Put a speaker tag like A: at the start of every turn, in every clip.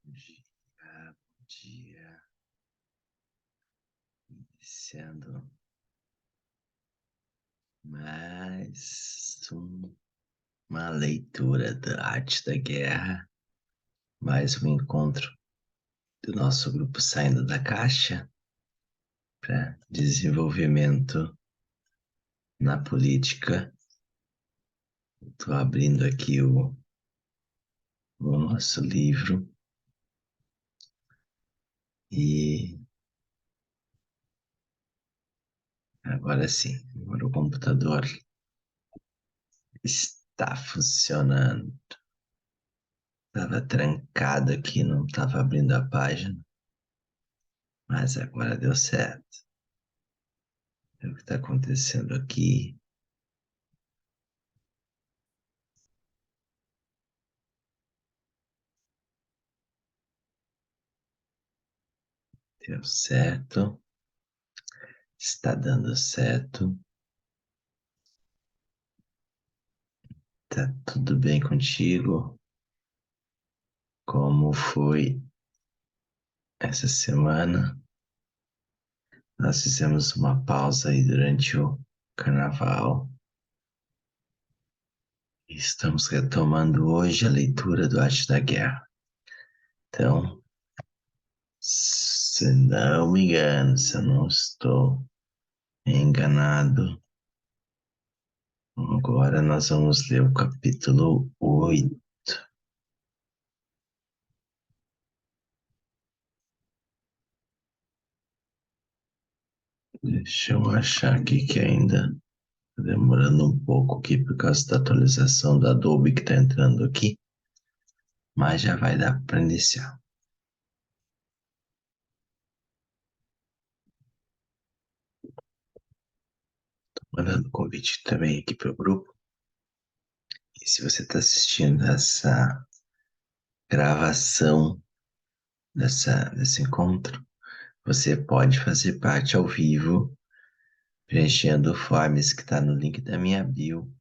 A: Bom dia. Iniciando mais uma leitura da Arte da Guerra, mais um encontro do nosso grupo Saindo da Caixa para desenvolvimento na política. Estou abrindo aqui o nosso livro e agora sim, agora o computador está funcionando. Estava trancado aqui, não estava abrindo a página, mas agora deu certo. É o que está acontecendo aqui. Deu certo. Está dando certo. Tá tudo bem contigo? Como foi essa semana? Nós fizemos uma pausa aí durante o carnaval. Estamos retomando hoje a leitura do Arte da Guerra. Então, se não me engano, se eu não estou enganado, agora nós vamos ler o capítulo 8. Deixa eu achar aqui que ainda tá demorando um pouco aqui por causa da atualização da Adobe que tá entrando aqui, mas já vai dar para iniciar. Mandando convite também aqui para o grupo. E se você está assistindo essa gravação desse encontro, você pode fazer parte ao vivo, preenchendo o forms que está no link da minha bio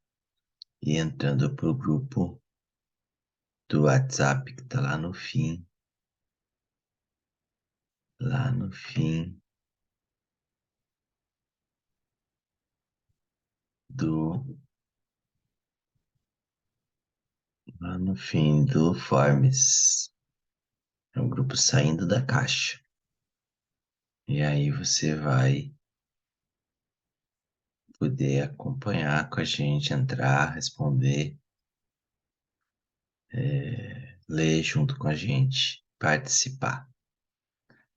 A: e entrando para o grupo do WhatsApp que está lá no fim do lá no fim do Forms. É um grupo saindo da caixa. E aí você vai poder acompanhar com a gente, entrar, responder, ler junto com a gente, participar.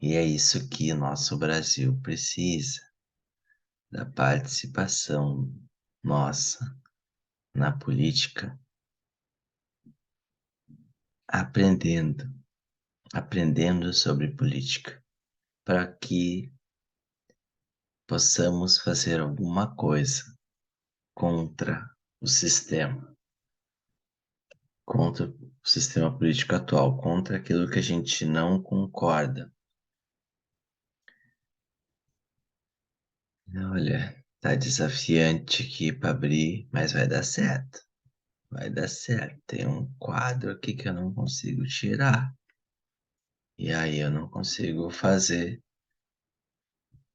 A: E é isso que o nosso Brasil precisa, da participação nossa na política, aprendendo, aprendendo sobre política, para que possamos fazer alguma coisa contra o sistema, contra o sistema político atual, contra aquilo que a gente não concorda. Olha, tá desafiante aqui para abrir, mas vai dar certo. Vai dar certo. Tem um quadro aqui que eu não consigo tirar. E aí eu não consigo fazer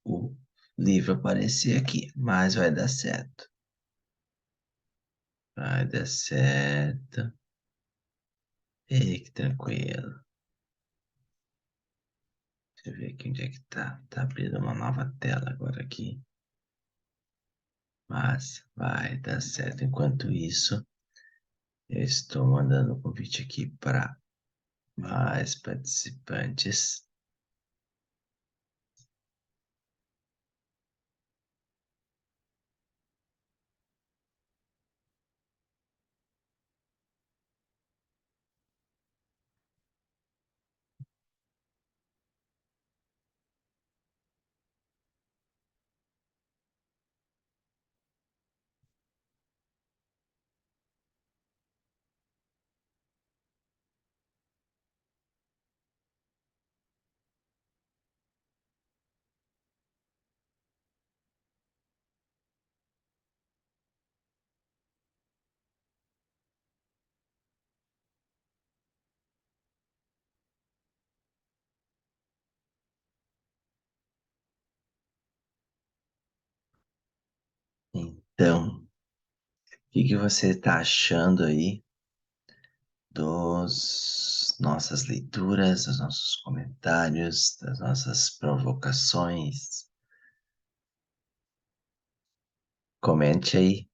A: o livro aparecer aqui, mas vai dar certo. Vai dar certo. Ei, que tranquilo. Deixa eu ver aqui onde é que tá. Tá abrindo uma nova tela agora aqui. Mas vai dar certo. Enquanto isso, eu estou mandando o convite aqui para mais participantes. Então, o que você está achando aí das nossas leituras, dos nossos comentários, das nossas provocações? Comente aí,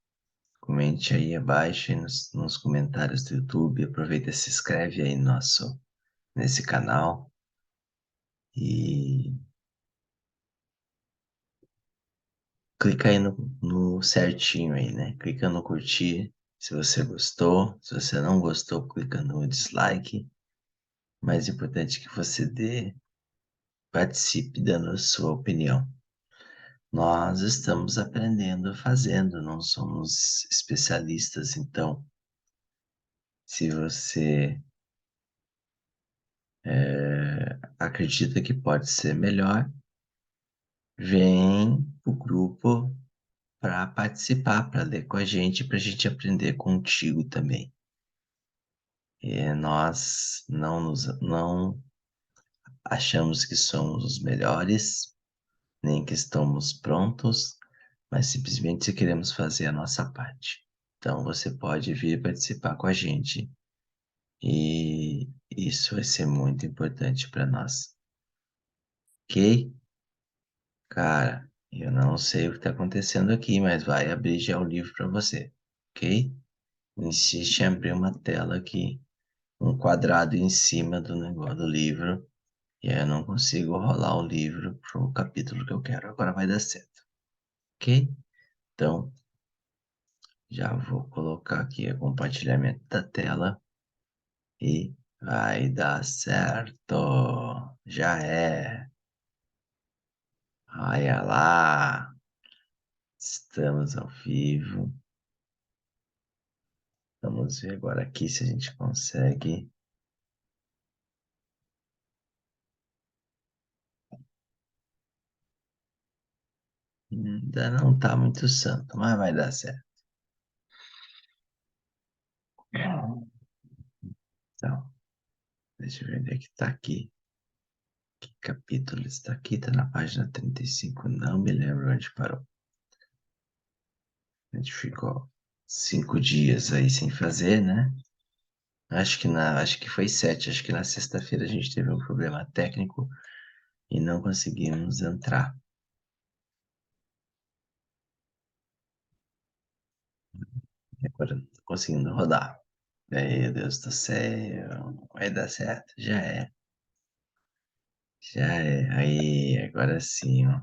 A: comente aí abaixo, aí nos comentários do YouTube. Aproveita e se inscreve aí nesse canal e clica aí no certinho aí, né? Clica no curtir se você gostou. Se você não gostou, clica no dislike. Mais importante que você participe dando a sua opinião. Nós estamos aprendendo fazendo, não somos especialistas, então, se você acredita que pode ser melhor, vem o grupo para participar, para ler com a gente, para a gente aprender contigo também. Nós não achamos que somos os melhores, nem que estamos prontos, mas simplesmente queremos fazer a nossa parte. Então você pode vir participar com a gente e isso vai ser muito importante para nós, ok? Cara, eu não sei o que está acontecendo aqui, mas vai abrir já o livro para você, ok? Insiste em abrir uma tela aqui, um quadrado em cima do negócio do livro, e aí eu não consigo rolar o livro pro capítulo que eu quero. Agora vai dar certo, ok? Então, já vou colocar aqui o compartilhamento da tela e vai dar certo. Já é. Olha lá. Estamos ao vivo. Vamos ver agora aqui se a gente consegue. Ainda não tá muito santo, mas vai dar certo. Então, deixa eu ver onde é que tá aqui. Que capítulo está aqui? Tá na página 35. Não me lembro onde parou. A gente ficou 5 dias aí sem fazer, né? Acho que foi 7. Acho que na sexta-feira a gente teve um problema técnico e não conseguimos entrar. E agora não tô conseguindo rodar. Meu Deus do céu. Vai dar certo? Já é. Já é. Aí, agora sim, ó.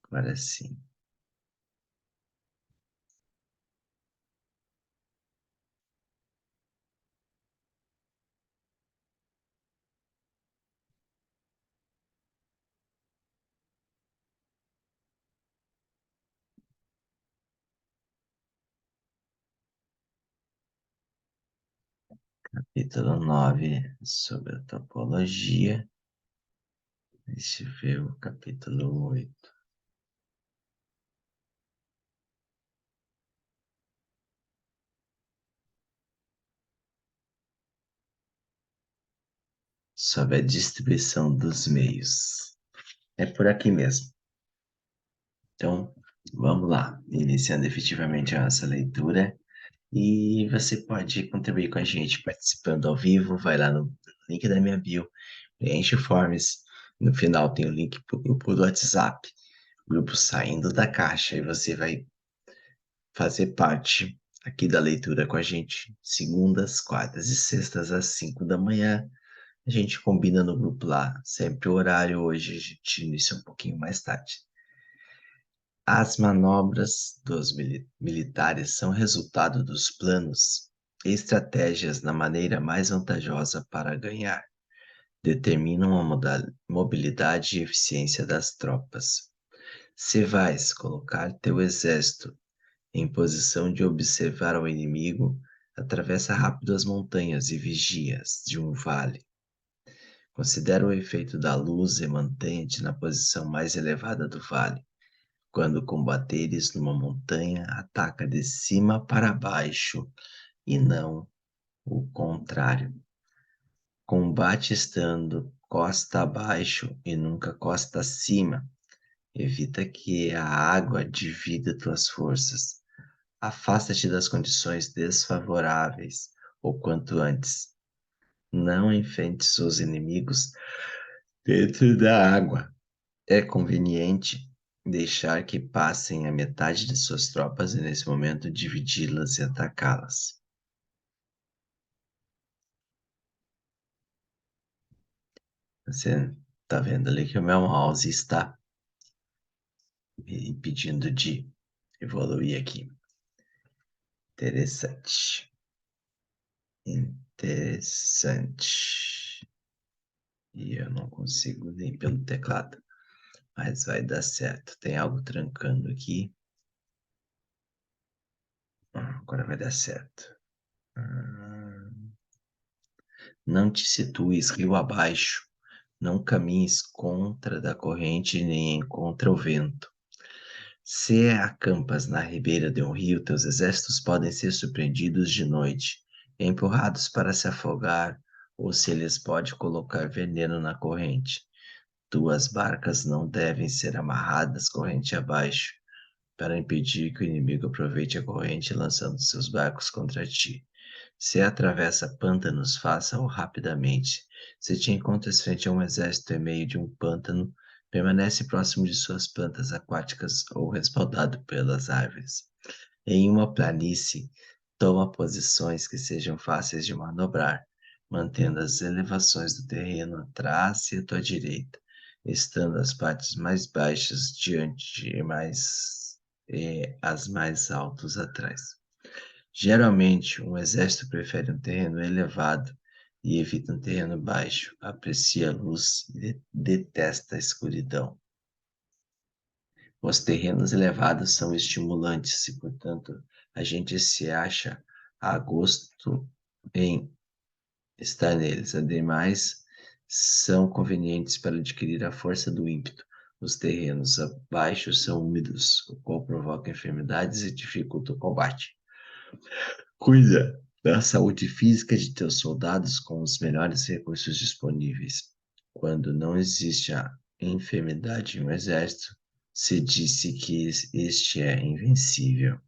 A: Agora sim. Capítulo 9 sobre a topologia. Deixa eu ver o capítulo 8 sobre a distribuição dos meios. É por aqui mesmo. Então, vamos lá, iniciando efetivamente a nossa leitura. E você pode contribuir com a gente participando ao vivo. Vai lá no link da minha bio, preenche o forms. No final tem o link para o grupo do WhatsApp, grupo Saindo da Caixa, e você vai fazer parte aqui da leitura com a gente, segundas, quartas e sextas, às 5 da manhã. A gente combina no grupo lá, sempre o horário. Hoje a gente inicia um pouquinho mais tarde. As manobras dos militares são resultado dos planos e estratégias na maneira mais vantajosa para ganhar. Determinam a mobilidade e eficiência das tropas. Se vais colocar teu exército em posição de observar o inimigo, atravessa rápido as montanhas e vigias de um vale. Considera o efeito da luz e mantém-te na posição mais elevada do vale. Quando combateres numa montanha, ataca de cima para baixo e não o contrário. Combate estando costa abaixo e nunca costa acima. Evita que a água divida tuas forças. Afasta-te das condições desfavoráveis o quanto antes. Não enfrentes os inimigos dentro da água. É conveniente deixar que passem a metade de suas tropas e, nesse momento, dividi-las e atacá-las. Você está vendo ali que o meu mouse está me impedindo de evoluir aqui. Interessante. Interessante. E eu não consigo nem pelo teclado. Mas vai dar certo. Tem algo trancando aqui. Agora vai dar certo. Não te situes rio abaixo. Não caminhes contra da corrente nem contra o vento. Se acampas na ribeira de um rio, teus exércitos podem ser surpreendidos de noite, empurrados para se afogar, ou se eles podem colocar veneno na corrente. Tuas barcas não devem ser amarradas corrente abaixo, para impedir que o inimigo aproveite a corrente lançando seus barcos contra ti. Se atravessa pântanos, faça-o rapidamente. Se te encontras frente a um exército em meio de um pântano, permanece próximo de suas plantas aquáticas ou respaldado pelas árvores. Em uma planície, toma posições que sejam fáceis de manobrar, mantendo as elevações do terreno atrás e à tua direita, estando as partes mais baixas diante e as mais altas atrás. Geralmente, um exército prefere um terreno elevado e evita um terreno baixo, aprecia a luz e detesta a escuridão. Os terrenos elevados são estimulantes e, portanto, a gente se acha a gosto em estar neles. Ademais, são convenientes para adquirir a força do ímpeto. Os terrenos abaixo são úmidos, o qual provoca enfermidades e dificulta o combate. Cuida da saúde física de teus soldados com os melhores recursos disponíveis. Quando não existe a enfermidade em um exército, se disse que este é invencível.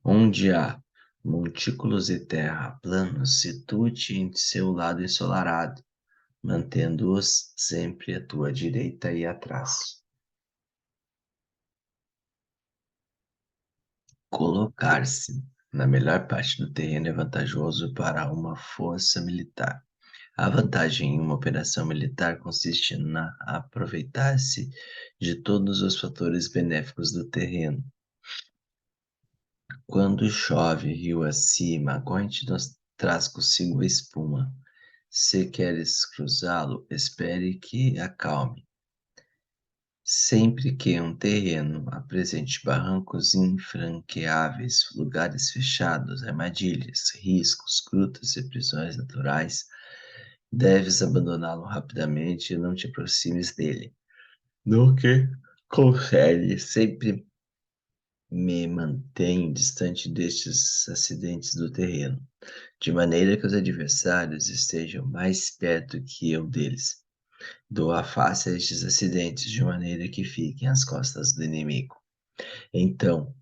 A: Onde há montículos e terra planos, situe-te em seu lado ensolarado, mantendo-os sempre à tua direita e atrás. Colocar-se na melhor parte do terreno é vantajoso para uma força militar. A vantagem em uma operação militar consiste na aproveitar-se de todos os fatores benéficos do terreno. Quando chove rio acima, a corrente traz consigo a espuma. Se queres cruzá-lo, espere que acalme. Sempre que um terreno apresente barrancos infranqueáveis, lugares fechados, armadilhas, riscos, grutas e prisões naturais, deves abandoná-lo rapidamente e não te aproximes dele. No que concerne, sempre me mantenho distante destes acidentes do terreno, de maneira que os adversários estejam mais perto que eu deles. Dou a face a estes acidentes, de maneira que fiquem às costas do inimigo. Então,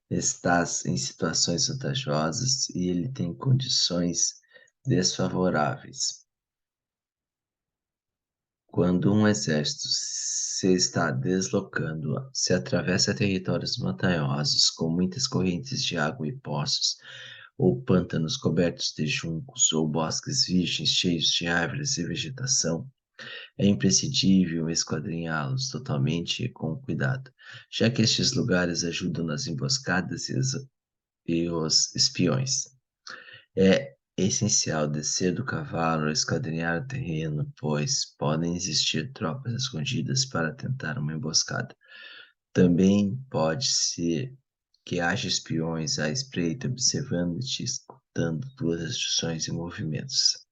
A: estás em situações vantajosas e ele tem condições desfavoráveis. Quando um exército se está deslocando, se atravessa territórios montanhosos com muitas correntes de água e poços, ou pântanos cobertos de juncos, ou bosques virgens cheios de árvores e vegetação, é imprescindível esquadrinhá-los totalmente e com cuidado, já que estes lugares ajudam nas emboscadas e os espiões. É essencial descer do cavalo e esquadrinhar o terreno, pois podem existir tropas escondidas para tentar uma emboscada. Também pode ser que haja espiões à espreita observando-te, escutando tuas instruções e movimentos.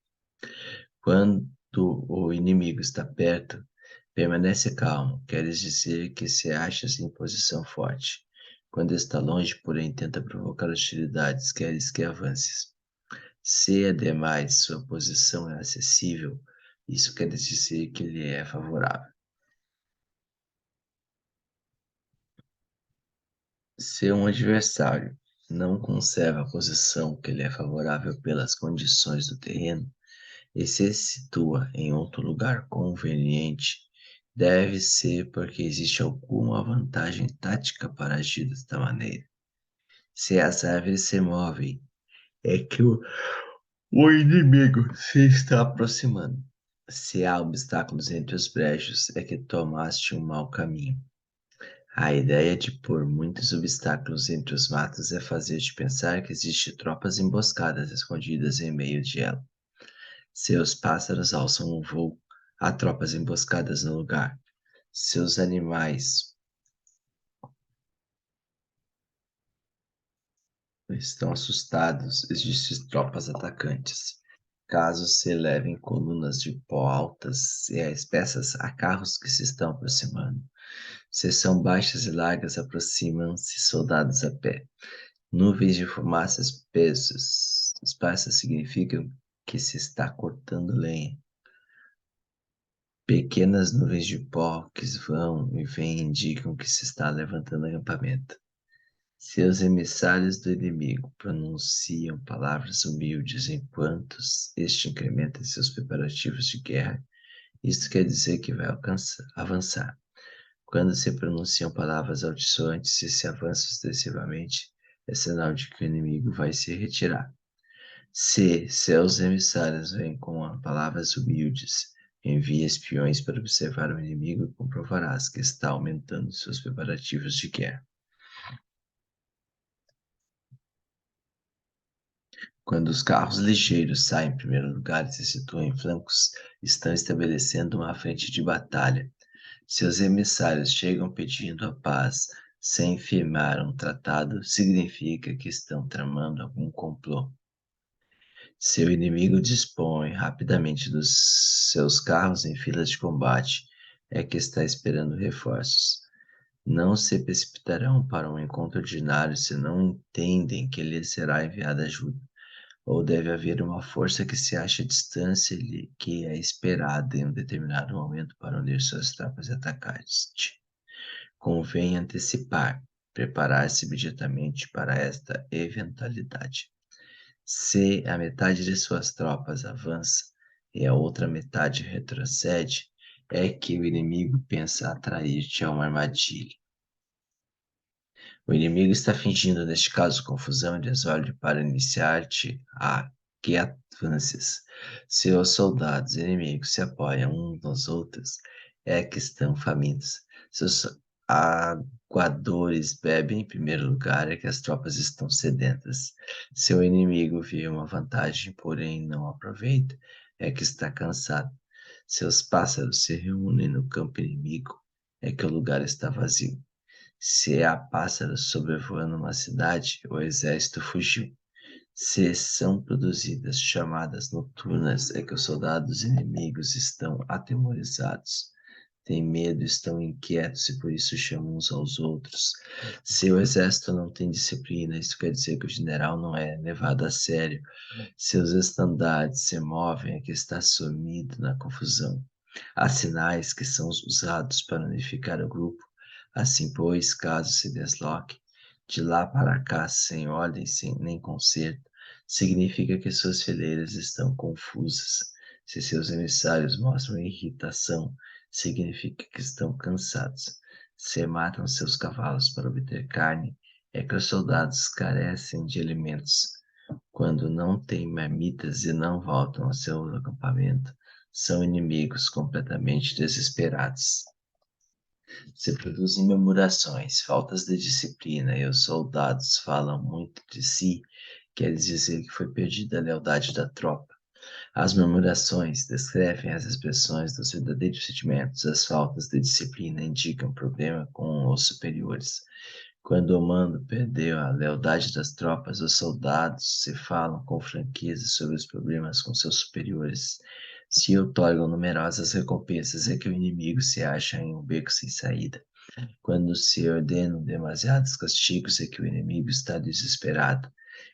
A: Quando o inimigo está perto, permanece calmo, queres dizer que se achas em posição forte. Quando está longe, porém, tenta provocar hostilidades, queres que avances. Se, ademais, sua posição é acessível, isso quer dizer que lhe é favorável. Se um adversário não conserva a posição que lhe é favorável pelas condições do terreno e se situa em outro lugar conveniente, deve ser porque existe alguma vantagem tática para agir desta maneira. Se as árvores se movem, é que o inimigo se está aproximando. Se há obstáculos entre os brejos, é que tomaste um mau caminho. A ideia de pôr muitos obstáculos entre os matos é fazer-te pensar que existem tropas emboscadas escondidas em meio de ela. Seus pássaros alçam o voo, há tropas emboscadas no lugar. Seus animais estão assustados, existem tropas atacantes. Caso se elevem colunas de pó altas e espessas a carros que se estão aproximando. Se são baixas e largas, aproximam-se soldados a pé. Nuvens de fumaça esparsas significam que se está cortando lenha. Pequenas nuvens de pó que vão e vêm indicam que se está levantando acampamento. Seus emissários do inimigo pronunciam palavras humildes enquanto este incrementa seus preparativos de guerra. Isto quer dizer que vai avançar. Quando se pronunciam palavras altisonantes e se avança excessivamente, é sinal de que o inimigo vai se retirar. Se seus emissários vêm com palavras humildes, envie espiões para observar o inimigo e comprovarás que está aumentando seus preparativos de guerra. Quando os carros ligeiros saem em primeiro lugar e se situam em flancos, estão estabelecendo uma frente de batalha. Seus emissários chegam pedindo a paz, sem firmar um tratado, significa que estão tramando algum complô. Seu inimigo dispõe rapidamente dos seus carros em filas de combate, é que está esperando reforços. Não se precipitarão para um encontro ordinário se não entendem que lhes será enviada ajuda, ou deve haver uma força que se acha à distância e que é esperada em um determinado momento para unir suas tropas e atacar-te. Convém antecipar, preparar-se imediatamente para esta eventualidade. Se a metade de suas tropas avança e a outra metade retrocede, é que o inimigo pensa atrair-te a uma armadilha. O inimigo está fingindo, neste caso, confusão e desordem para iniciar-te a que avances. Se os soldados inimigos se apoiam uns nos outros, é que estão famintos. Se os aguadores bebem em primeiro lugar, é que as tropas estão sedentas. Se o inimigo vê uma vantagem, porém não aproveita, é que está cansado. Se os pássaros se reúnem no campo inimigo, é que o lugar está vazio. Se há pássaros sobrevoando uma cidade, o exército fugiu. Se são produzidas chamadas noturnas, é que os soldados inimigos estão atemorizados. Têm medo, estão inquietos e por isso chamam uns aos outros. Se o exército não tem disciplina, isso quer dizer que o general não é levado a sério. Se os estandartes se movem, é que está sumido na confusão. Há sinais que são usados para unificar o grupo. Assim, pois, caso se desloque de lá para cá sem ordem, sem nem conserto, significa que suas fileiras estão confusas. Se seus emissários mostram irritação, significa que estão cansados. Se matam seus cavalos para obter carne, é que os soldados carecem de alimentos. Quando não têm marmitas e não voltam ao seu acampamento, são inimigos completamente desesperados. Se produzem murmurações, faltas de disciplina e os soldados falam muito de si, quer dizer que foi perdida a lealdade da tropa. As murmurações descrevem as expressões dos verdadeiros sentimentos, as faltas de disciplina indicam problema com os superiores. Quando o mando perdeu a lealdade das tropas, os soldados se falam com franqueza sobre os problemas com seus superiores. Se otorgam numerosas recompensas, é que o inimigo se acha em um beco sem saída. Quando se ordenam demasiados castigos, é que o inimigo está desesperado.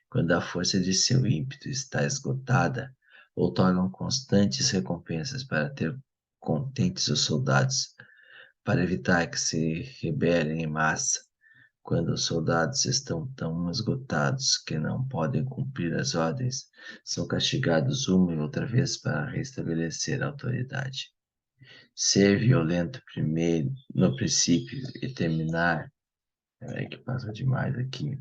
A: Quando a força de seu ímpeto está esgotada, otorgam constantes recompensas para ter contentes os soldados, para evitar que se rebelem em massa. Quando os soldados estão tão esgotados que não podem cumprir as ordens, são castigados uma e outra vez para restabelecer a autoridade. Ser violento primeiro, no princípio, e terminar. Peraí que passa demais aqui.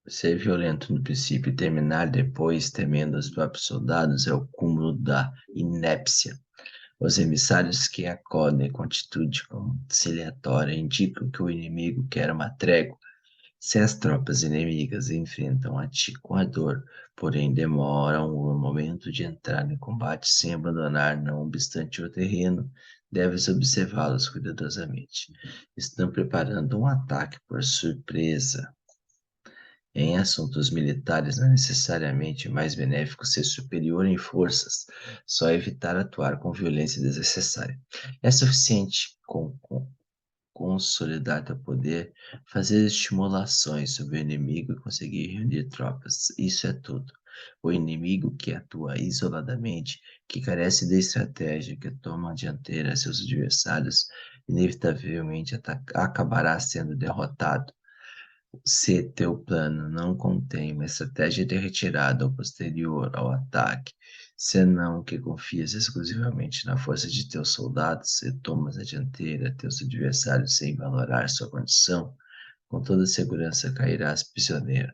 A: Ser violento no princípio e terminar depois temendo os próprios soldados é o cúmulo da inépcia. Os emissários que acodem com atitude conciliatória indicam que o inimigo quer uma trégua. Se as tropas inimigas enfrentam a ti com ardor, porém demoram o momento de entrar em combate sem abandonar, não obstante o terreno, deves observá-los cuidadosamente. Estão preparando um ataque por surpresa. Em assuntos militares, não é necessariamente mais benéfico ser superior em forças, só evitar atuar com violência desnecessária. É suficiente consolidar teu poder, fazer estimulações sobre o inimigo e conseguir reunir tropas. Isso é tudo. O inimigo que atua isoladamente, que carece de estratégia, que toma a dianteira a seus adversários, inevitavelmente acabará sendo derrotado. Se teu plano não contém uma estratégia de retirada ou posterior ao ataque, senão que confias exclusivamente na força de teus soldados e tomas a dianteira a teus adversários sem valorar sua condição, com toda segurança cairás prisioneiro.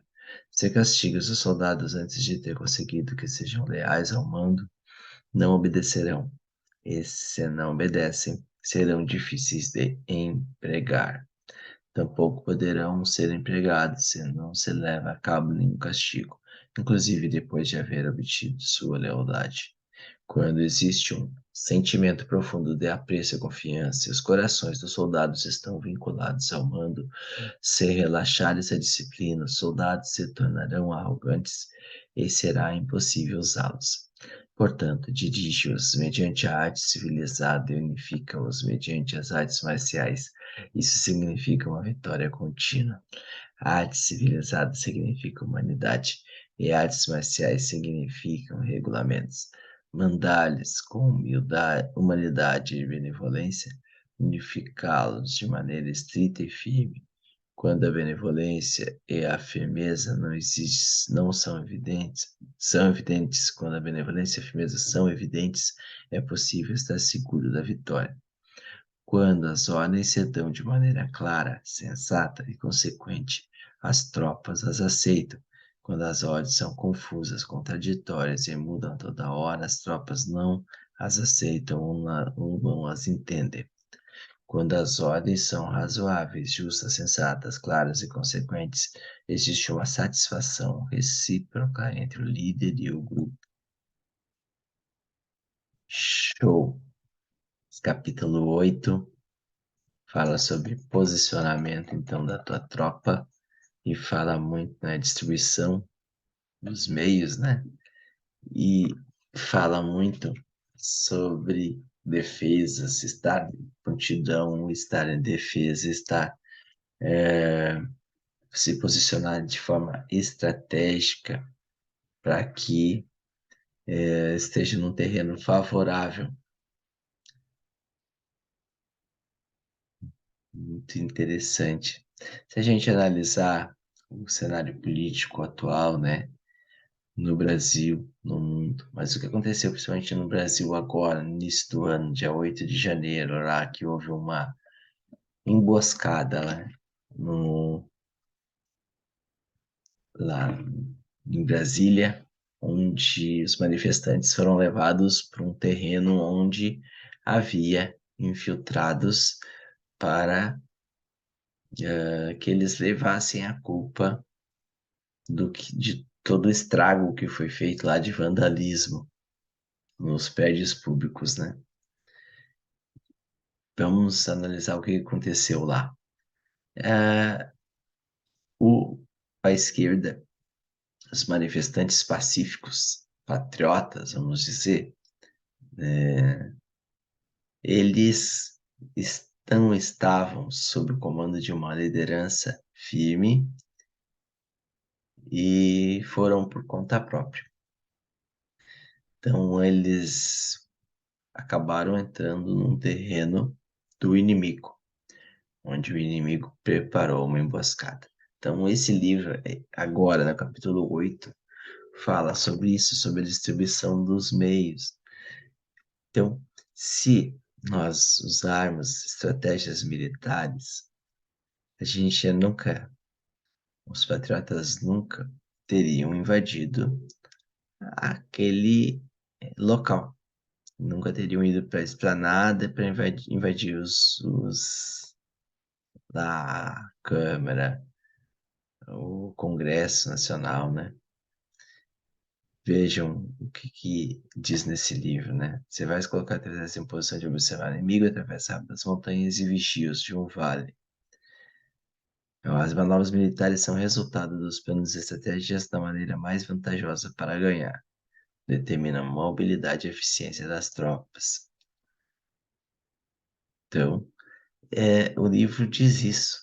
A: Se castigas os soldados antes de ter conseguido que sejam leais ao mando, não obedecerão. E se não obedecem, serão difíceis de empregar. Tampouco poderão ser empregados se não se leva a cabo nenhum castigo, inclusive depois de haver obtido sua lealdade. Quando existe um sentimento profundo de apreço e confiança, e os corações dos soldados estão vinculados ao mando, se relaxares a disciplina, os soldados se tornarão arrogantes e será impossível usá-los. Portanto, dirige-os mediante a arte civilizada e unifica-os mediante as artes marciais. Isso significa uma vitória contínua. A arte civilizada significa humanidade e artes marciais significam regulamentos. Mandar-lhes com humildade, humanidade e benevolência, unificá-los de maneira estrita e firme. Quando a benevolência e a firmeza não são evidentes, quando a benevolência e a firmeza são evidentes, é possível estar seguro da vitória. Quando as ordens se dão de maneira clara, sensata e consequente, as tropas as aceitam. Quando as ordens são confusas, contraditórias e mudam toda hora, as tropas não as aceitam ou não as entendem. Quando as ordens são razoáveis, justas, sensatas, claras e consequentes, existe uma satisfação recíproca entre o líder e o grupo. Show! Capítulo 8 fala sobre posicionamento, então, da tua tropa e fala muito na distribuição dos meios, né? E fala muito sobre defesa, se estar em prontidão, estar em defesa, estar se posicionar de forma estratégica para que esteja num terreno favorável. Muito interessante. Se a gente analisar o cenário político atual, né, no Brasil, no mundo, mas o que aconteceu principalmente no Brasil agora, no início do ano, dia 8 de janeiro, lá que houve uma emboscada lá, no, lá em Brasília, onde os manifestantes foram levados para um terreno onde havia infiltrados para que eles levassem a culpa de todo o estrago que foi feito lá de vandalismo nos prédios públicos, né? Vamos analisar o que aconteceu lá. Uh, a esquerda, os manifestantes pacíficos, patriotas, vamos dizer, eles estavam sob o comando de uma liderança firme e foram por conta própria. Então eles acabaram entrando num terreno do inimigo, onde o inimigo preparou uma emboscada. Então esse livro, agora no capítulo 8, fala sobre isso, sobre a distribuição dos meios. Então, se nós usarmos estratégias militares, a gente nunca, os patriotas nunca teriam invadido aquele local. Nunca teriam ido para a esplanada para invadir da Câmara, o Congresso Nacional, né? Vejam o que diz nesse livro, né? Você vai se colocar através em posição de observar o inimigo, atravessar as montanhas e vigios de um vale. Então, as manobras militares são resultado dos planos e estratégias da maneira mais vantajosa para ganhar. Determinam a mobilidade e eficiência das tropas. Então, o livro diz isso.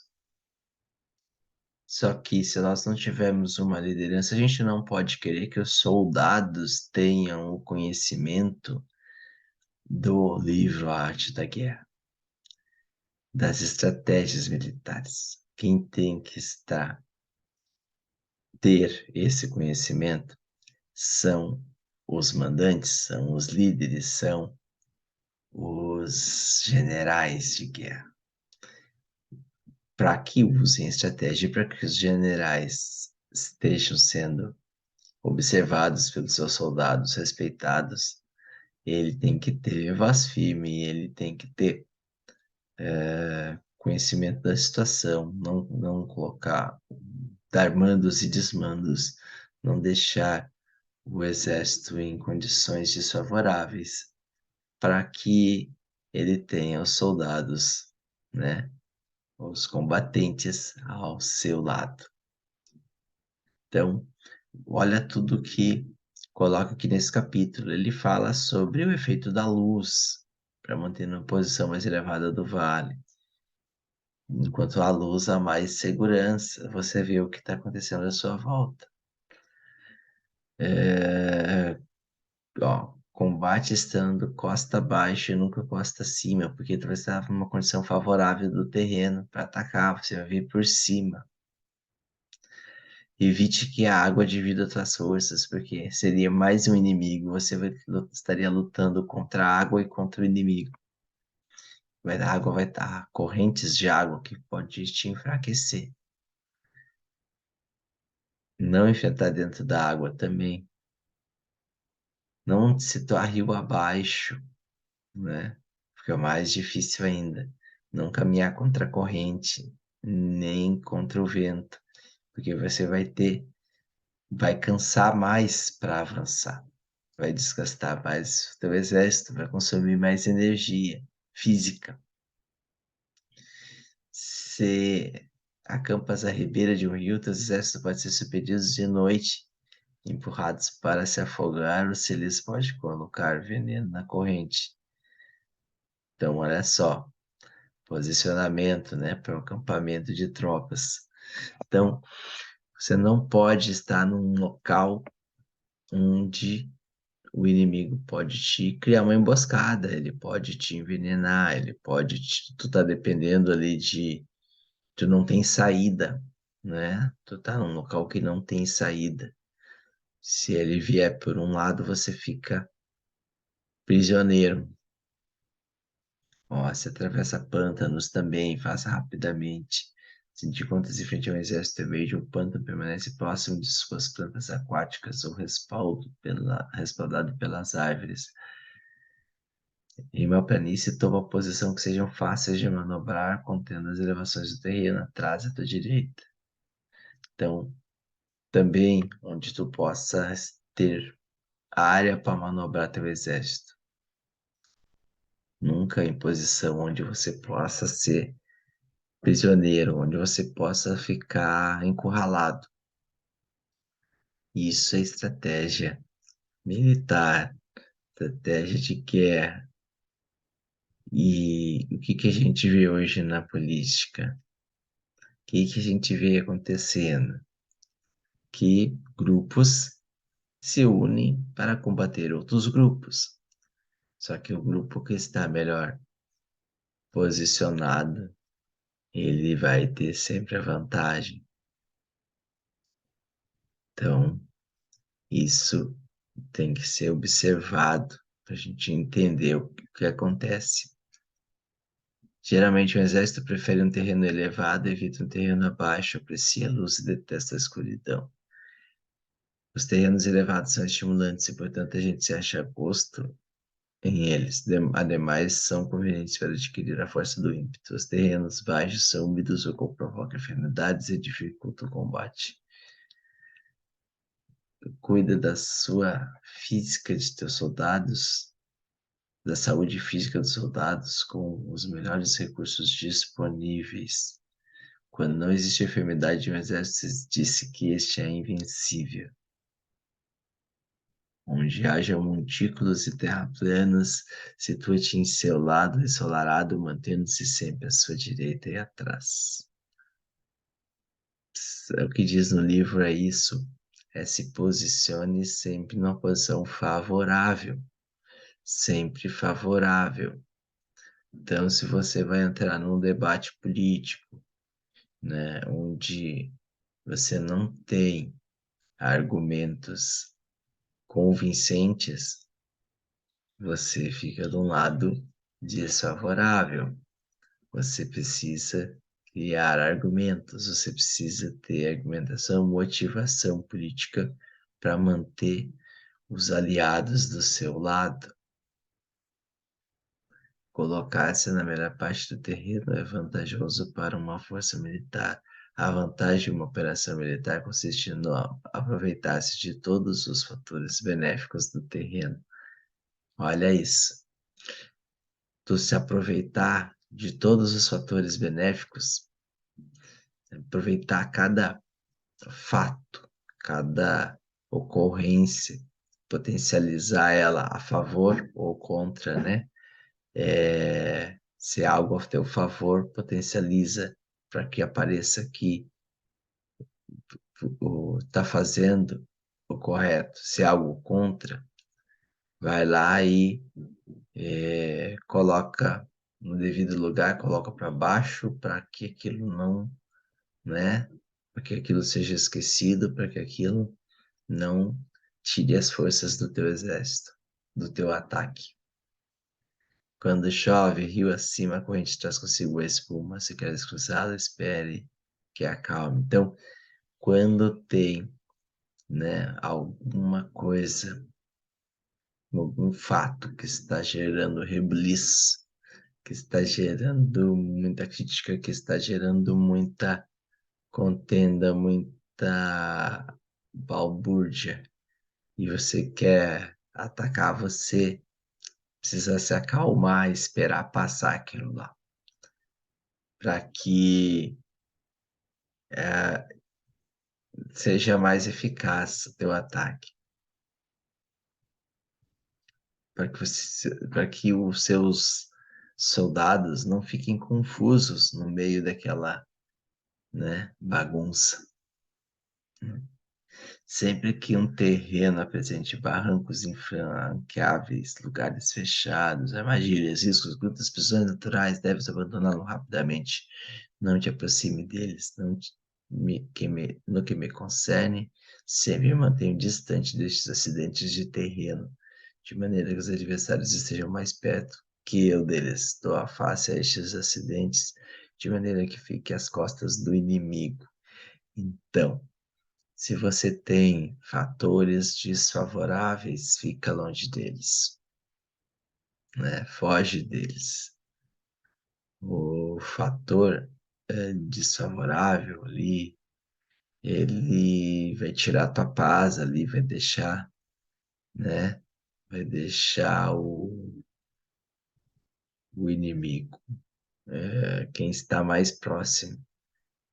A: Só que se nós não tivermos uma liderança, a gente não pode querer que os soldados tenham o conhecimento do livro A Arte da Guerra, das estratégias militares. Quem tem que ter esse conhecimento são os mandantes, são os líderes, são os generais de guerra. Para que usem estratégia, para que os generais estejam sendo observados pelos seus soldados, respeitados, ele tem que ter voz firme, ele tem que ter conhecimento da situação, não colocar, dar mandos e desmandos, não deixar o exército em condições desfavoráveis, para que ele tenha os soldados, né, os combatentes ao seu lado. Então, olha tudo que coloca aqui nesse capítulo. Ele fala sobre o efeito da luz para manter uma posição mais elevada do vale. Enquanto a luz há mais segurança, você vê o que está acontecendo à sua volta. Combate estando costa abaixo e nunca costa acima, porque tu vai estar numa condição favorável do terreno para atacar, você vai vir por cima. Evite que a água divida suas forças, porque seria mais um inimigo. Estaria lutando contra a água e contra o inimigo. A água vai estar correntes de água que pode te enfraquecer. Não enfrentar dentro da água também. Não se situar rio abaixo, né? Fica mais difícil ainda. Não caminhar contra a corrente, nem contra o vento, porque você vai cansar mais para avançar. Vai desgastar mais o teu exército, vai consumir mais energia física. Se acampas à ribeira de um rio, teus exércitos podem ser surpreendidos de noite, empurrados para se afogar, ou se eles podem colocar veneno na corrente. Então, olha só, posicionamento, né, para o acampamento de tropas. Então, você não pode estar num local onde o inimigo pode te criar uma emboscada, ele pode te envenenar, tu tá dependendo ali tu não tem saída, né? Tu tá num local que não tem saída. Se ele vier por um lado, você fica prisioneiro. Ó, se atravessa pântanos também, faça rapidamente. Se de contas em frente a um exército em meio de um pântano, permanece próximo de suas plantas aquáticas ou respaldado pelas árvores. Em uma planície, toma posição que sejam fáceis de manobrar, contendo as elevações do terreno, atrás e à tua direita. Então, também onde tu possa ter área para manobrar teu exército. Nunca em posição onde você possa ser prisioneiro, onde você possa ficar encurralado. Isso é estratégia militar, estratégia de guerra. E o que a gente vê hoje na política? O que a gente vê acontecendo? Que grupos se unem para combater outros grupos. Só que o grupo que está melhor posicionado, ele vai ter sempre a vantagem. Então, isso tem que ser observado para a gente entender o que acontece. Geralmente, o exército prefere um terreno elevado, evita um terreno abaixo, aprecia a luz e detesta a escuridão. Os terrenos elevados são estimulantes e, portanto, a gente se acha a gosto em eles. Ademais, são convenientes para adquirir a força do ímpeto. Os terrenos baixos são úmidos, o que provoca enfermidades e dificulta o combate. Cuida da sua física de teus soldados, da saúde física dos soldados com os melhores recursos disponíveis. Quando não existe enfermidade, um exército disse que este é invencível. Onde haja montículos e terraplanas, situa-te em seu lado ensolarado, mantendo-se sempre à sua direita e atrás. O que diz no livro é isso, se posicione sempre numa posição favorável, sempre favorável. Então, se você vai entrar num debate político, né, onde você não tem argumentos convincentes, você fica de um lado desfavorável. Você precisa criar argumentos, você precisa ter argumentação, motivação política para manter os aliados do seu lado. Colocar-se na melhor parte do terreno é vantajoso para uma força militar. A vantagem de uma operação militar consiste no aproveitar-se de todos os fatores benéficos do terreno. Olha isso. Tu se aproveitar de todos os fatores benéficos, aproveitar cada fato, cada ocorrência, potencializar ela a favor ou contra, né? Se algo a teu favor, potencializa para que apareça que está fazendo o correto. Se algo contra, vai lá e coloca no devido lugar, coloca para baixo para que aquilo não, né? Para que aquilo seja esquecido, para que aquilo não tire as forças do teu exército, do teu ataque. Quando chove, rio acima, a corrente traz consigo a espuma. Se queres cruzá-la, espere que acalme. Então, quando tem, né, alguma coisa, algum fato que está gerando rebuliço, que está gerando muita crítica, que está gerando muita contenda, muita balbúrdia, e você quer atacar, você precisa se acalmar, esperar passar aquilo lá, para que seja mais eficaz o teu ataque, para que os seus soldados não fiquem confusos no meio daquela, né, bagunça. Sempre que um terreno apresente barrancos infranqueáveis, lugares fechados, armadilhas, riscos, grutas, prisões naturais, deves abandoná-lo rapidamente. Não te aproxime deles. No que me concerne, sempre me mantenho distante destes acidentes de terreno, de maneira que os adversários estejam mais perto que eu deles. Dou a face a estes acidentes, de maneira que fique às costas do inimigo. Então, se você tem fatores desfavoráveis, fica longe deles, né? Foge deles. O fator desfavorável ali, ele vai tirar a tua paz ali, vai deixar, né? Vai deixar o inimigo, quem está mais próximo,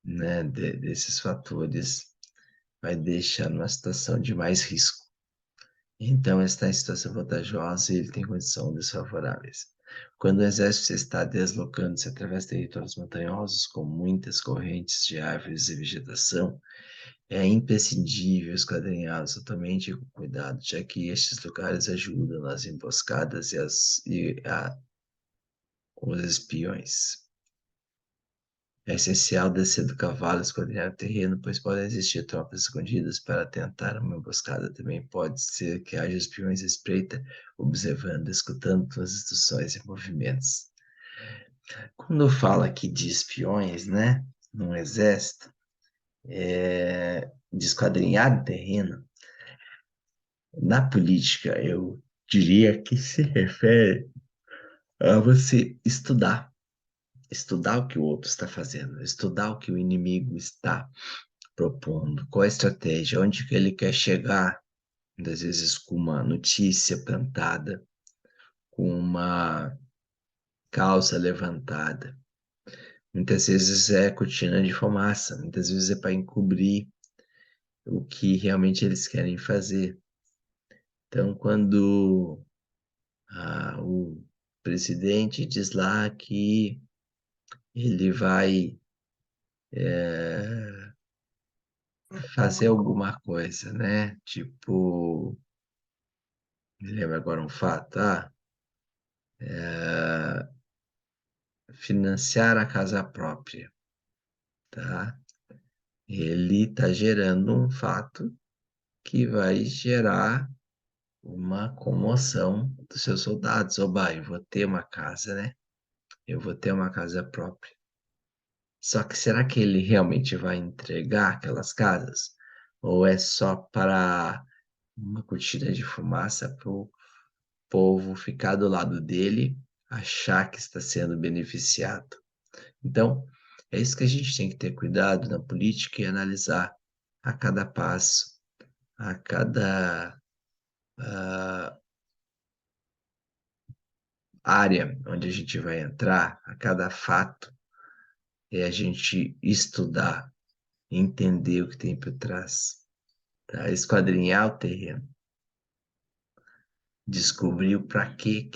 A: né? Desses fatores, vai deixar numa situação de mais risco. Então, está em situação vantajosa e ele tem condições desfavoráveis. Quando o exército está deslocando-se através de territórios montanhosos, com muitas correntes de árvores e vegetação, é imprescindível esquadrinhá-los totalmente e com cuidado, já que estes lugares ajudam nas emboscadas os espiões. É essencial descer do cavalo e esquadrinhar o terreno, pois podem existir tropas escondidas para tentar uma emboscada. Também pode ser que haja espiões à espreita, observando, escutando suas instruções e movimentos. Quando fala aqui de espiões, né, no exército, de esquadrinhar o terreno, na política, eu diria que se refere a você estudar o que o outro está fazendo, estudar o que o inimigo está propondo, qual a estratégia, onde que ele quer chegar, muitas vezes com uma notícia plantada, com uma causa levantada. Muitas vezes é cortina de fumaça, muitas vezes é para encobrir o que realmente eles querem fazer. Então, quando o presidente diz lá que ele vai fazer alguma coisa, né? Tipo, me lembra agora um fato, financiar a casa própria, tá? Ele está gerando um fato que vai gerar uma comoção dos seus soldados. Oba, eu vou ter uma casa, né? Eu vou ter uma casa própria. Só que será que ele realmente vai entregar aquelas casas? Ou é só para uma cortina de fumaça para o povo ficar do lado dele, achar que está sendo beneficiado? Então, é isso que a gente tem que ter cuidado na política e analisar a cada passo, a cada área onde a gente vai entrar, a cada fato, é a gente estudar, entender o que tem por trás, tá? Esquadrinhar o terreno, descobrir o para que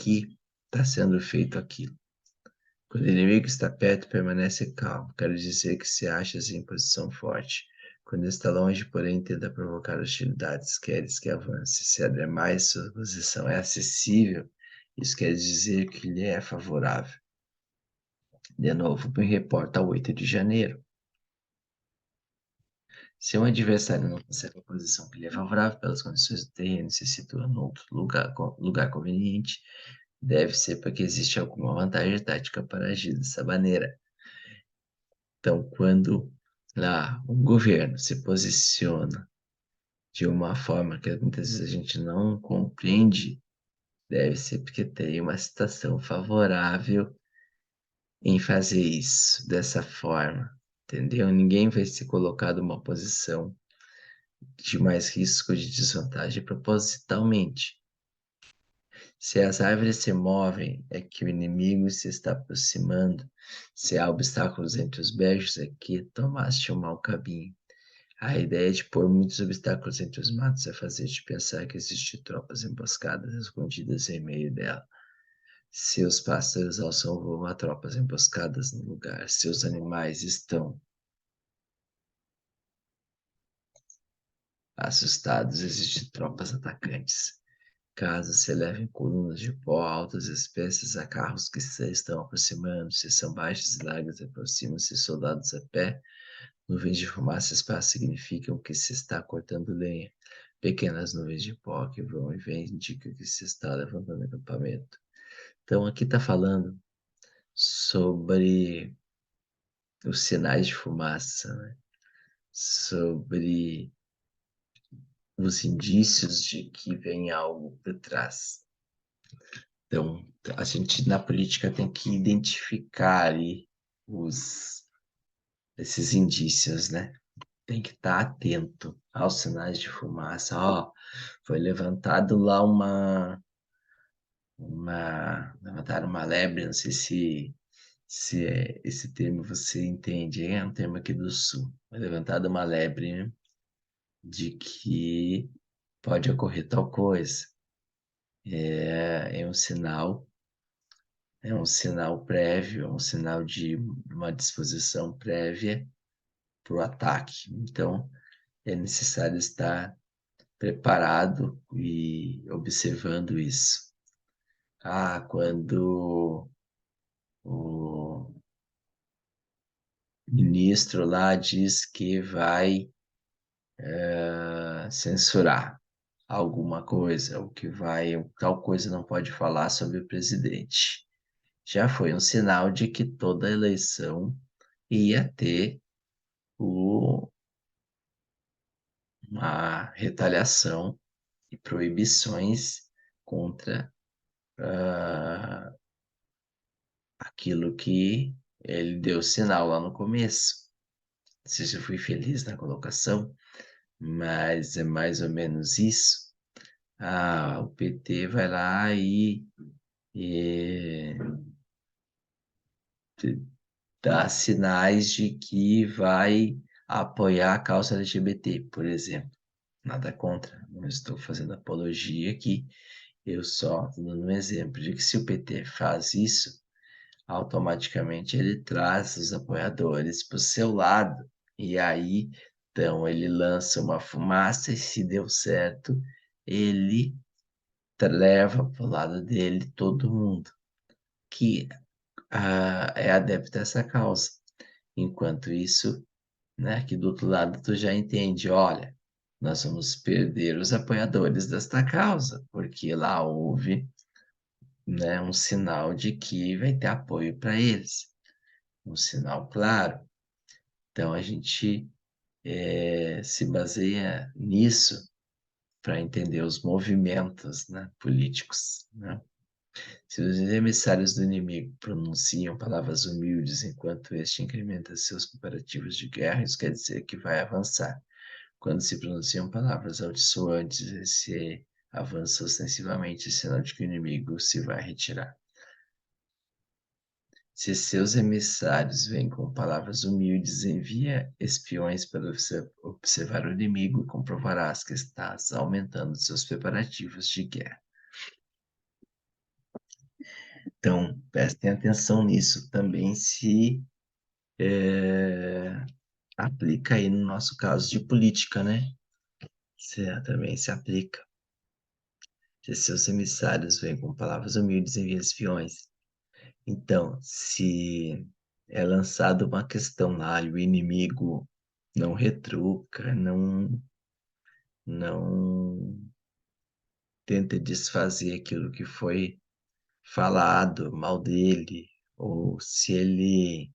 A: está sendo feito aquilo. Quando o inimigo está perto, permanece calmo. Quero dizer que se achas em posição forte. Quando está longe, porém, tenta provocar hostilidades. Queres que avance. Se ademais sua posição é acessível, isso quer dizer que lhe é favorável. De novo, me reporta a 8 de janeiro. Se um adversário não consegue a posição que lhe é favorável pelas condições do terreno e se situa em outro lugar conveniente, deve ser porque existe alguma vantagem tática para agir dessa maneira. Então, quando lá um governo se posiciona de uma forma que muitas vezes a gente não compreende, deve ser porque tem uma situação favorável em fazer isso dessa forma, entendeu? Ninguém vai se colocar numa posição de mais risco de desvantagem propositalmente. Se as árvores se movem, é que o inimigo se está aproximando. Se há obstáculos entre os brejos, é que tomaste o mau caminho. A ideia de pôr muitos obstáculos entre os matos é fazer-te pensar que existem tropas emboscadas escondidas em meio dela. Seus pássaros alçam voo a tropas emboscadas no lugar. Seus animais estão assustados. Existem tropas atacantes. Casas se elevam em colunas de pó, altas espécies a carros que se estão aproximando. Se são baixas e largas, aproximam-se soldados a pé. Nuvens de fumaça espaço significam que se está cortando lenha. Pequenas nuvens de pó que vão e vêm indicam que se está levantando acampamento. Então, aqui está falando sobre os sinais de fumaça, né? Sobre os indícios de que vem algo por trás. Então, a gente na política tem que identificar aí esses indícios, né? Tem que estar atento aos sinais de fumaça. Ó, foi levantado lá levantaram uma lebre, não sei se esse termo você entende, hein? É um termo aqui do Sul. Foi levantada uma lebre, né, de que pode ocorrer tal coisa. É um sinal é um sinal prévio, é um sinal de uma disposição prévia para o ataque. Então, é necessário estar preparado e observando isso. Ah, quando o ministro lá diz que vai censurar alguma coisa, ou que vai, tal coisa não pode falar sobre o presidente. Já foi um sinal de que toda eleição ia ter o, uma retaliação e proibições contra aquilo que ele deu sinal lá no começo. Não sei se eu fui feliz na colocação, mas é mais ou menos isso. Ah, o PT vai lá e dá sinais de que vai apoiar a causa LGBT, por exemplo. Nada contra, não estou fazendo apologia aqui, eu só estou dando um exemplo de que se o PT faz isso, automaticamente ele traz os apoiadores para o seu lado. E aí, então, ele lança uma fumaça e se deu certo, ele leva para o lado dele todo mundo que é adepto a essa causa. Enquanto isso, né, aqui do outro lado tu já entende, olha, nós vamos perder os apoiadores desta causa, porque lá houve, né, um sinal de que vai ter apoio para eles, um sinal claro. Então a gente se baseia nisso para entender os movimentos, né, políticos, né? Se os emissários do inimigo pronunciam palavras humildes enquanto este incrementa seus preparativos de guerra, isso quer dizer que vai avançar. Quando se pronunciam palavras amaldiçoantes, esse avança ostensivamente, sinal de que o inimigo se vai retirar. Se seus emissários vêm com palavras humildes, envia espiões para observar o inimigo e comprovarás que estás aumentando seus preparativos de guerra. Então, prestem atenção nisso. Também se aplica aí no nosso caso de política, né? Também se aplica. Se seus emissários vêm com palavras humildes, envia espiões. Então, se é lançada uma questão lá e o inimigo não retruca, não tenta desfazer aquilo que foi falado mal dele, ou se ele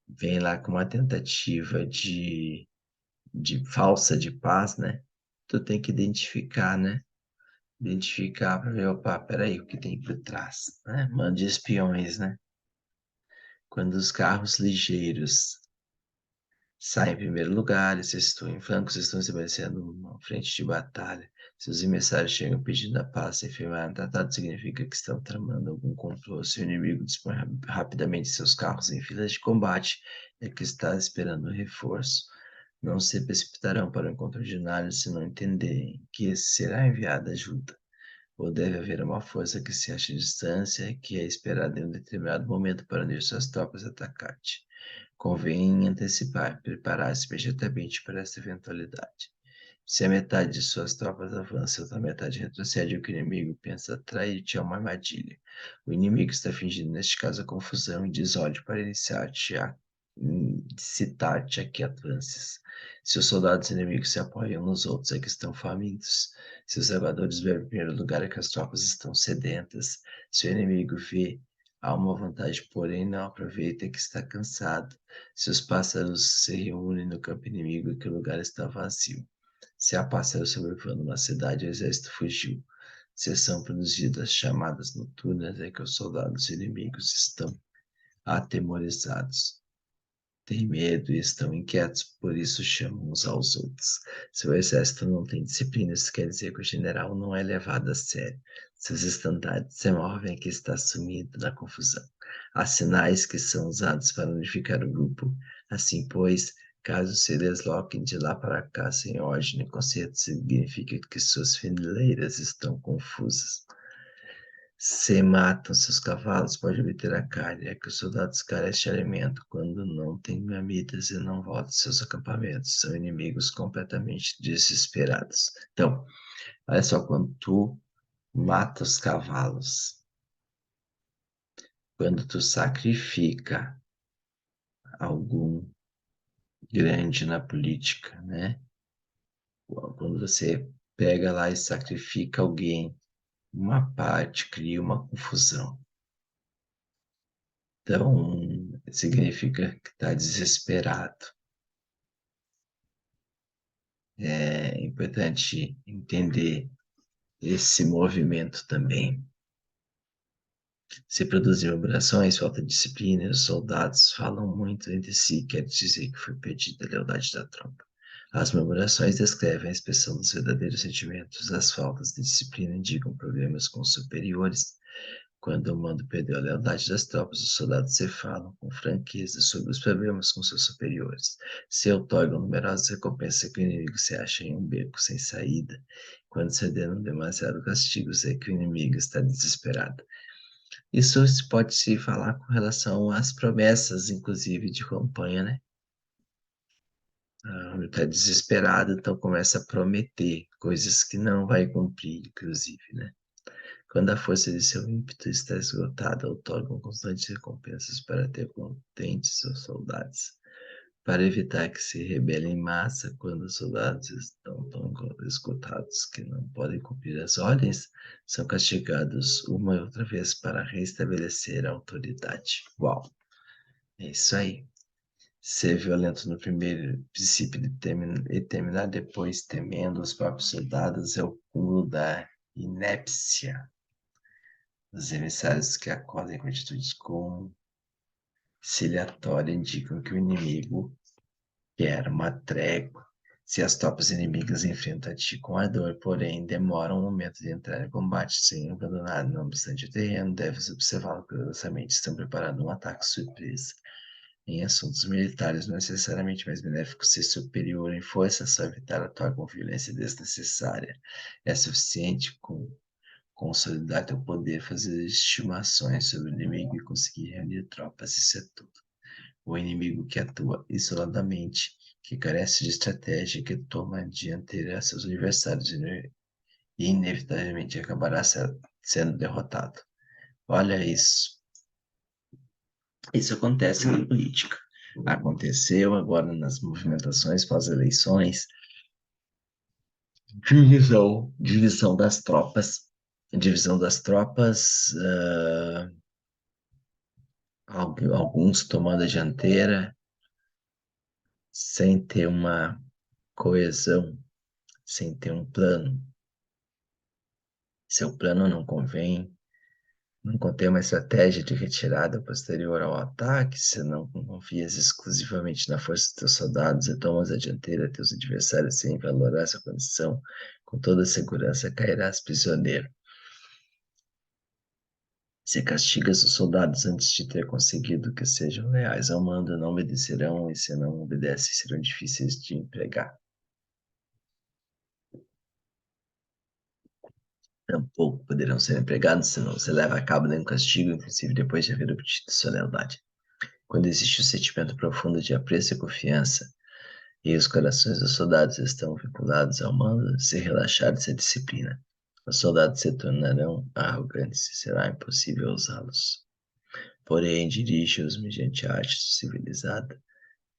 A: vem lá com uma tentativa de falsa de paz, né? Tu tem que identificar, né? Identificar para ver, opa, peraí, o que tem por trás, né? Mande espiões, né? Quando os carros ligeiros saem em primeiro lugar, eles estão em flancos, estão estabelecendo uma frente de batalha. Se os emissários chegam pedindo a paz e firmar tratado, significa que estão tramando algum complô. Se o inimigo dispõe rapidamente seus carros em filas de combate, é que está esperando reforço. Não se precipitarão para o encontro ordinário se não entenderem que será enviada ajuda. Ou deve haver uma força que se acha em distância, que é esperada em um determinado momento para unir suas tropas a atacar-te. Convém antecipar, preparar-se imediatamente para essa eventualidade. Se a metade de suas tropas avança e a outra metade retrocede, o que o inimigo pensa atrair-te a uma armadilha. O inimigo está fingindo, neste caso, a confusão e desódio para iniciar-te a incitar-te a que avances. Se os soldados inimigos se apoiam nos outros, é que estão famintos. Se os armadores vêm em primeiro lugar, é que as tropas estão sedentas. Se o inimigo vê há uma vantagem, porém não aproveita que está cansado. Se os pássaros se reúnem no campo inimigo, é que o lugar está vazio. Se há pássaros sobrevoando uma cidade, o exército fugiu. Se são produzidas chamadas noturnas, é que os soldados inimigos estão atemorizados. Têm medo e estão inquietos, por isso chamam uns aos outros. Se o exército não tem disciplina, isso quer dizer que o general não é levado a sério. Seus estandartes se movem, que está sumido na confusão. Há sinais que são usados para unificar o grupo. Assim, pois, caso se desloquem de lá para cá sem ordem e conceito, significa que suas fileiras estão confusas. Se matam seus cavalos, pode obter a carne. É que os soldados carecem de alimento quando não têm mamitas e não voltam aos seus acampamentos. São inimigos completamente desesperados. Então, olha só, quando tu mata os cavalos, quando tu sacrifica algum grande na política, né? Quando você pega lá e sacrifica alguém, uma parte cria uma confusão. Então, significa que está desesperado. É importante entender esse movimento também. Se produzir murmurações, falta de disciplina, os soldados falam muito entre si, quer dizer que foi perdida a lealdade da tropa. As murmurações descrevem a expressão dos verdadeiros sentimentos, as faltas de disciplina indicam problemas com os superiores. Quando o mando perdeu a lealdade das tropas, os soldados se falam com franqueza sobre os problemas com seus superiores. Se outorgam numerosas recompensas que o inimigo se acha em um beco sem saída. Quando se ordenam demasiado castigos, é que o inimigo está desesperado. Isso se pode se falar com relação às promessas, inclusive, de campanha, né? Está desesperado, então começa a prometer coisas que não vai cumprir, inclusive, né? Quando a força de seu ímpeto está esgotada, outorgam constantes recompensas para ter contentes os soldados, para evitar que se rebelem em massa quando os soldados estão tão esgotados que não podem cumprir as ordens, são castigados uma e outra vez para restabelecer a autoridade. Uau, é isso aí. Ser violento no primeiro princípio e terminar depois temendo os próprios soldados é o cúmulo da inépcia. Os emissários que acodem com atitudes conciliatórias indicam que o inimigo quer uma trégua. Se as tropas inimigas enfrentam a ti com ardor, porém demoram um momento de entrar em combate sem abandonar, não obstante o terreno, deves observá-lo cuidadosamente, estão preparando um ataque surpresa. Em assuntos militares, não é necessariamente mais benéfico ser superior em força, só evitar atuar com violência desnecessária. É suficiente consolidar teu poder, fazer estimações sobre o inimigo e conseguir reunir tropas, isso é tudo. O inimigo que atua isoladamente, que carece de estratégia, que toma a dianteira a seus adversários e inevitavelmente acabará sendo derrotado. Olha isso. Isso acontece na política. Aconteceu agora nas movimentações pós-eleições, divisão das tropas, divisão das tropas, alguns tomando a dianteira, sem ter uma coesão, sem ter um plano. Seu plano não convém, não contém uma estratégia de retirada posterior ao ataque, se não confias exclusivamente na força dos teus soldados e tomas a dianteira teus adversários sem valorar sua condição, com toda segurança cairás prisioneiro. Se castigas os soldados antes de ter conseguido que sejam leais ao mando, não obedecerão, e se não obedecem, serão difíceis de empregar. Tampouco poderão ser empregados se não se leva a cabo nenhum castigo, inclusive depois de haver obtido sua lealdade. Quando existe um sentimento profundo de apreço e confiança, e os corações dos soldados estão vinculados ao mando, se relaxados à disciplina, os soldados se tornarão arrogantes e será impossível usá-los. Porém, dirige-os mediante a arte civilizada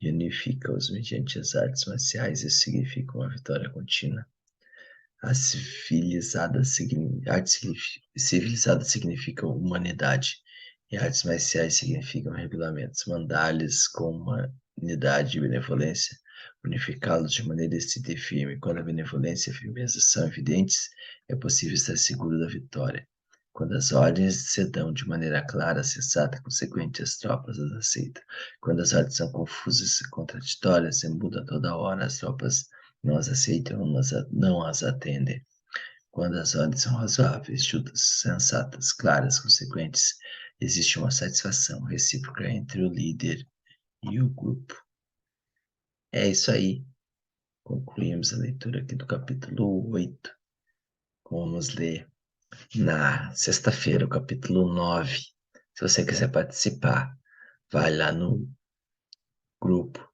A: e unifica-os mediante as artes marciais. Isso significa uma vitória contínua. A civilizada significa humanidade, e artes marciais significam regulamentos. Mandar-lhes com humanidade e benevolência, unificá-los de maneira estrita e firme. Quando a benevolência e a firmeza são evidentes, é possível estar seguro da vitória. Quando as ordens se dão de maneira clara, sensata e consequente, as tropas as aceitam. Quando as ordens são confusas e contraditórias, e mudam toda hora, as tropas não as aceitam, não as atendem. Quando as ordens são razoáveis, justas, sensatas, claras, consequentes, existe uma satisfação recíproca entre o líder e o grupo. É isso aí. Concluímos a leitura aqui do capítulo 8. Vamos ler na sexta-feira, o capítulo 9. Se você quiser participar, vai lá no grupo,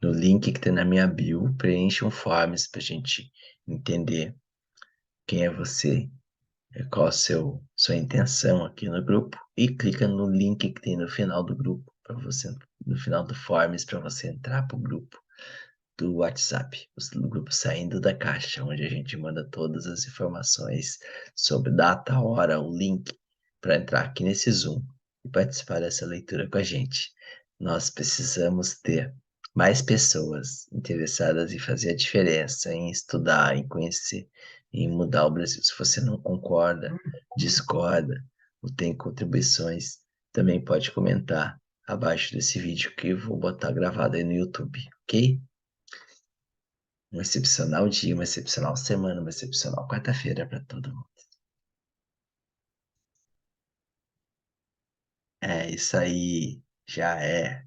A: no link que tem na minha bio, preencha um forms pra gente entender quem é você, qual a sua intenção aqui no grupo e clica no link que tem no final do grupo para você, no final do forms para você entrar pro grupo do WhatsApp, o grupo Saindo da Caixa, onde a gente manda todas as informações sobre data, hora, o link para entrar aqui nesse Zoom e participar dessa leitura com a gente. Nós precisamos ter mais pessoas interessadas em fazer a diferença, em estudar, em conhecer, em mudar o Brasil. Se você não concorda, discorda ou tem contribuições, também pode comentar abaixo desse vídeo que eu vou botar gravado aí no YouTube, ok? Um excepcional dia, uma excepcional semana, uma excepcional quarta-feira para todo mundo. É isso aí, já é.